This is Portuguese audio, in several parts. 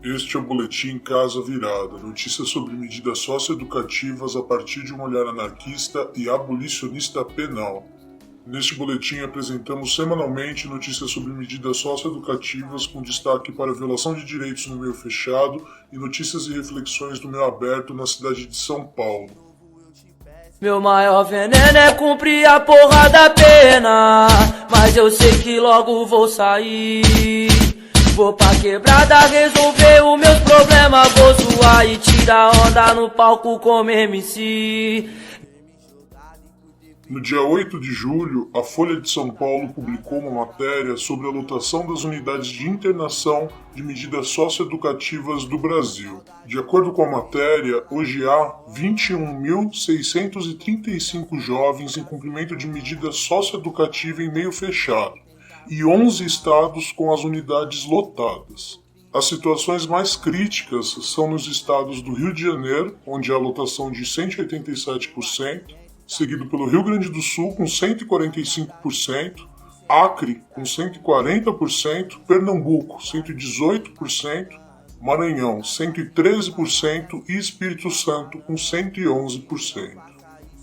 Este é o Boletim Casa Virada, notícias sobre medidas socioeducativas a partir de um olhar anarquista e abolicionista penal. Neste boletim apresentamos semanalmente notícias sobre medidas socioeducativas com destaque para a violação de direitos no meio fechado e notícias e reflexões do meio aberto na cidade de São Paulo. Meu maior veneno é cumprir a porra da pena, mas eu sei que logo vou sair. Vou pra quebrada resolver os meus problemas, vou zoar e tirar onda no palco como MC. No dia 8 de julho, a Folha de São Paulo publicou uma matéria sobre a lotação das unidades de internação de medidas socioeducativas do Brasil. De acordo com a matéria, hoje há 21.635 jovens em cumprimento de medida socioeducativa em meio fechado e 11 estados com as unidades lotadas. As situações mais críticas são nos estados do Rio de Janeiro, onde há lotação de 187%, seguido pelo Rio Grande do Sul com 145%, Acre com 140%, Pernambuco 118%, Maranhão 113% e Espírito Santo com 111%.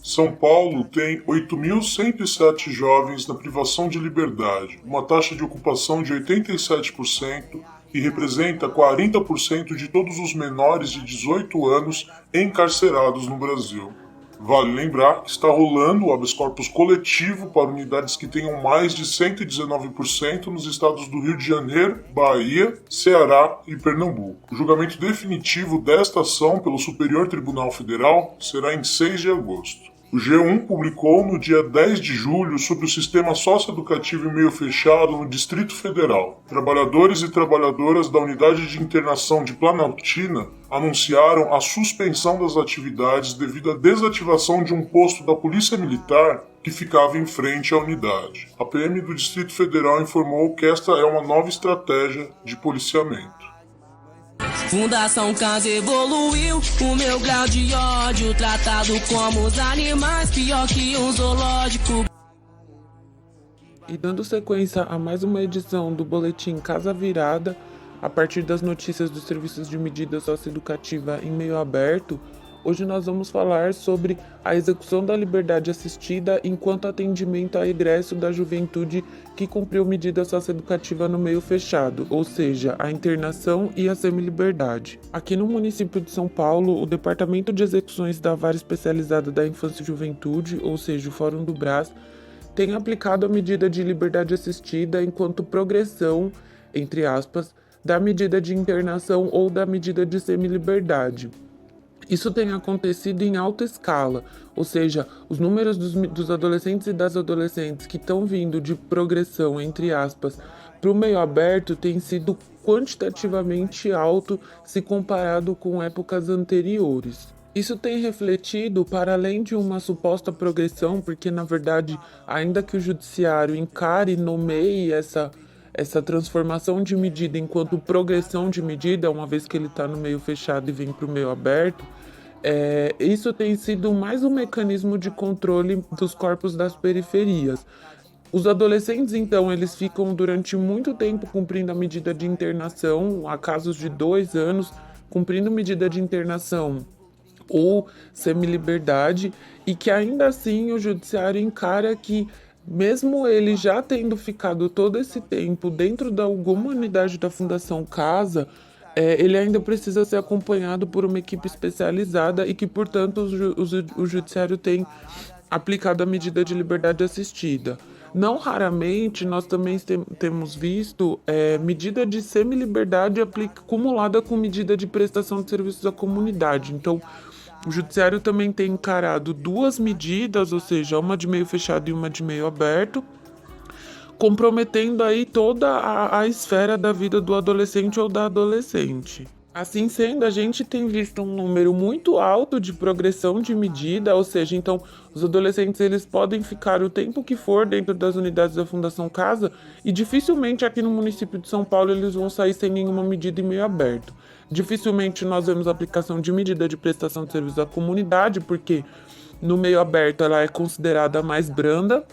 São Paulo tem 8.107 jovens na privação de liberdade, uma taxa de ocupação de 87% e representa 40% de todos os menores de 18 anos encarcerados no Brasil. Vale lembrar que está rolando o habeas corpus coletivo para unidades que tenham mais de 119% nos estados do Rio de Janeiro, Bahia, Ceará e Pernambuco. O julgamento definitivo desta ação pelo Superior Tribunal Federal será em 6 de agosto. O G1 publicou no dia 10 de julho sobre o sistema socioeducativo em meio fechado no Distrito Federal. Trabalhadores e trabalhadoras da unidade de internação de Planaltina anunciaram a suspensão das atividades devido à desativação de um posto da Polícia Militar que ficava em frente à unidade. A PM do Distrito Federal informou que esta é uma nova estratégia de policiamento. Fundação Casa evoluiu, o meu grau de ódio, tratado como os animais, pior que um zoológico. E dando sequência a mais uma edição do Boletim Casa Virada, a partir das notícias dos serviços de medida socioeducativa em meio aberto, hoje nós vamos falar sobre a execução da liberdade assistida enquanto atendimento a egresso da juventude que cumpriu medida socioeducativa no meio fechado, ou seja, a internação e a semiliberdade. Aqui no município de São Paulo, o Departamento de Execuções da Vara Especializada da Infância e Juventude, ou seja, o Fórum do Brás, tem aplicado a medida de liberdade assistida enquanto progressão, entre aspas, da medida de internação ou da medida de semiliberdade. Isso tem acontecido em alta escala, ou seja, os números dos adolescentes e das adolescentes que estão vindo de progressão, entre aspas, para o meio aberto tem sido quantitativamente alto se comparado com épocas anteriores. Isso tem refletido para além de uma suposta progressão, porque na verdade, ainda que o judiciário encare e nomeie essa transformação de medida enquanto progressão de medida, uma vez que ele está no meio fechado e vem para o meio aberto, isso tem sido mais um mecanismo de controle dos corpos das periferias. Os adolescentes, então, eles ficam durante muito tempo cumprindo a medida de internação, há casos de 2 anos, cumprindo medida de internação ou semiliberdade, e que ainda assim o judiciário encara que, mesmo ele já tendo ficado todo esse tempo dentro de alguma unidade da Fundação Casa, ele ainda precisa ser acompanhado por uma equipe especializada e que, portanto, o judiciário tem aplicado a medida de liberdade assistida. Não raramente, nós também temos visto medida de semiliberdade acumulada com medida de prestação de serviços à comunidade. Então, o judiciário também tem encarado 2 medidas, ou seja, uma de meio fechado e uma de meio aberto, comprometendo aí toda a esfera da vida do adolescente ou da adolescente. Assim sendo, a gente tem visto um número muito alto de progressão de medida, ou seja, então os adolescentes eles podem ficar o tempo que for dentro das unidades da Fundação Casa e dificilmente aqui no município de São Paulo eles vão sair sem nenhuma medida em meio aberto. Dificilmente nós vemos a aplicação de medida de prestação de serviço à comunidade, porque no meio aberto ela é considerada mais branda,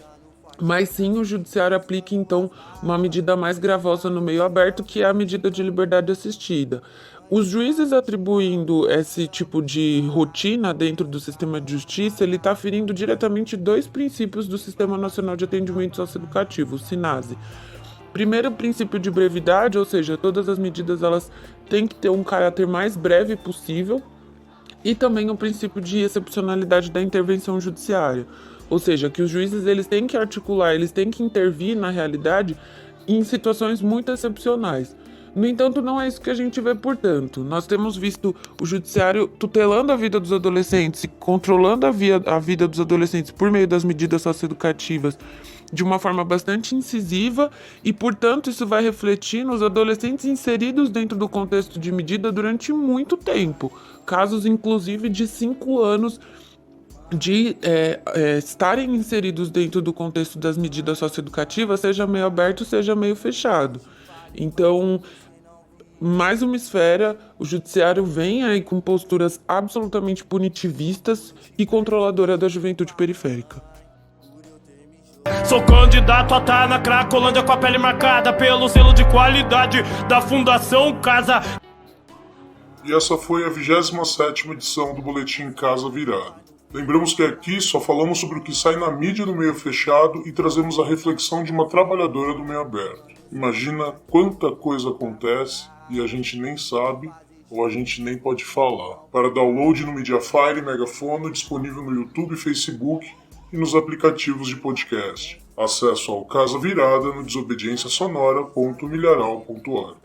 mas sim o judiciário aplique então uma medida mais gravosa no meio aberto, que é a medida de liberdade assistida. Os juízes atribuindo esse tipo de rotina dentro do sistema de justiça, ele está ferindo diretamente dois princípios do Sistema Nacional de Atendimento Socioeducativo, o SINASE. Primeiro, o princípio de brevidade, ou seja, todas as medidas elas têm que ter um caráter mais breve possível, e também o princípio de excepcionalidade da intervenção judiciária, ou seja, que os juízes eles têm que articular, eles têm que intervir na realidade em situações muito excepcionais. No entanto, não é isso que a gente vê, portanto. Nós temos visto o judiciário tutelando a vida dos adolescentes e controlando a vida dos adolescentes por meio das medidas socioeducativas de uma forma bastante incisiva e, portanto, isso vai refletir nos adolescentes inseridos dentro do contexto de medida durante muito tempo. Casos, inclusive, de 5 anos de estarem inseridos dentro do contexto das medidas socioeducativas, seja meio aberto, seja meio fechado. Então, mais uma esfera, o judiciário vem aí com posturas absolutamente punitivistas e controladoras da juventude periférica. Sou candidato a tá na Cracolândia com a pele marcada pelo selo de qualidade da Fundação Casa. E essa foi a 27ª edição do Boletim Casa Virada. Lembramos que aqui só falamos sobre o que sai na mídia do meio fechado e trazemos a reflexão de uma trabalhadora do meio aberto. Imagina quanta coisa acontece e a gente nem sabe ou a gente nem pode falar. Para download no Mediafire, Megafono, disponível no YouTube, Facebook e nos aplicativos de podcast. Acesso ao Casa Virada no desobedienciasonora.milharal.org.